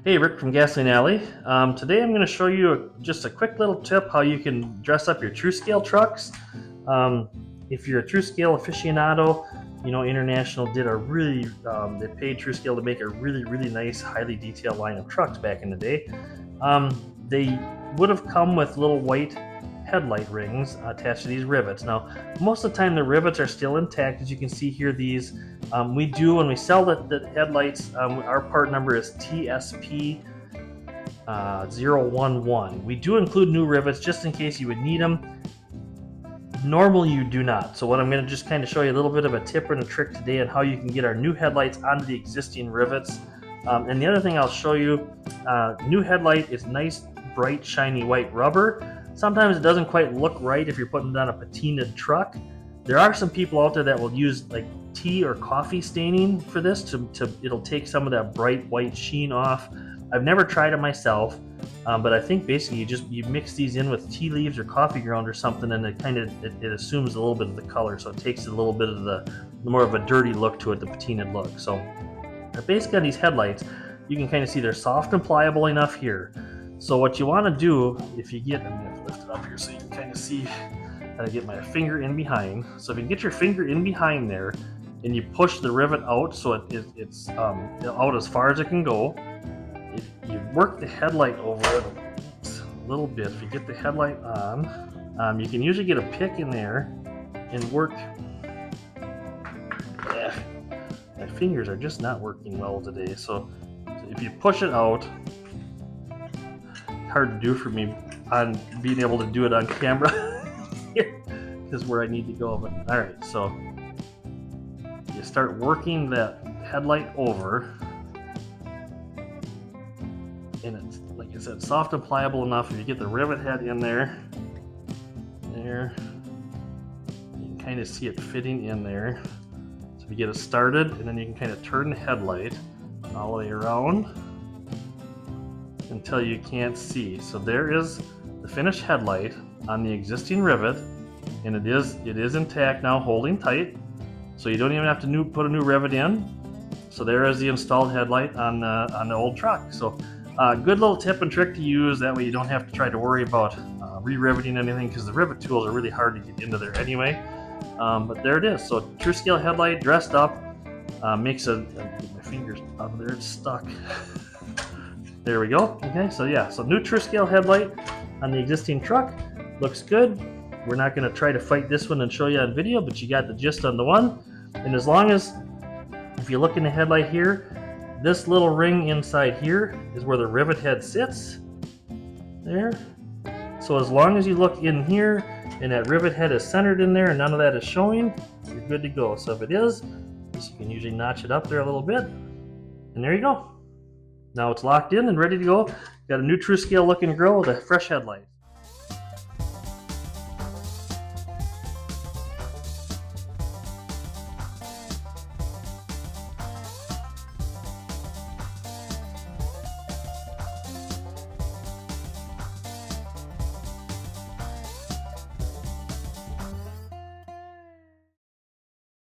Hey, Rick from Gasoline Alley. Today I'm going to show you just a quick little tip how you can dress up your Tru-Scale trucks. If you're a Tru-Scale aficionado, you know International did a really, they paid Tru-Scale to make a really nice, highly detailed line of trucks back in the day. They would have come with little white headlight rings attached to these rivets. Now, most of the time the rivets are still intact. As you can see here, these we do when we sell the headlights. Our part number is TSP 011. We do include new rivets just in case you would need them. Normally you do not. So what I'm going to just kind of show you a little bit of a tip and a trick today on how you can get our new headlights onto the existing rivets. And the other thing I'll show you, new headlight is nice, bright, shiny white rubber. Sometimes it doesn't quite look right if you're putting it on a patinaed truck. There are some people out there that will use like tea or coffee staining for this it'll take some of that bright white sheen off. I've never tried it myself, but I think basically you mix these in with tea leaves or coffee ground or something, and it assumes a little bit of the color, so it takes a little bit of the more of a dirty look to it, the patinaed look. So basically on these headlights, you can kind of see they're soft and pliable enough here. So what you want to do, if you get, I'm going to lift it up here so you can kind of see how to get my finger in behind. So if you get your finger in behind there and you push the rivet out so it's out as far as it can go, if you work the headlight over it a little bit, if you get the headlight on, you can usually get a pick in there and work. My fingers are just not working well today. So if you push it out, hard to do for me on being able to do it on camera. Here is where I need to go. But all right, so you start working that headlight over, and it's, like I said, soft and pliable enough. If you get the rivet head in there, you can kind of see it fitting in there. So if you get it started, and then you can kind of turn the headlight all the way around until you can't see. So there is the finished headlight on the existing rivet, and it is intact now, holding tight. So you don't even have to put a new rivet in. So there is the installed headlight on the old truck. So good little tip and trick to use. That way you don't have to try to worry about re-riveting anything, because the rivet tools are really hard to get into there anyway. But there it is. So Tru-Scale headlight dressed up makes my fingers up there, it's stuck. There we go. Okay, so yeah, so new Tru-Scale headlight on the existing truck. Looks good. We're not going to try to fight this one and show you on video, but you got the gist on the one. And as long as, if you look in the headlight here, this little ring inside here is where the rivet head sits. There. So as long as you look in here and that rivet head is centered in there and none of that is showing, you're good to go. So if it is, you can usually notch it up there a little bit. And there you go. Now it's locked in and ready to go. Got a new Tru-Scale looking grill with a fresh headlight.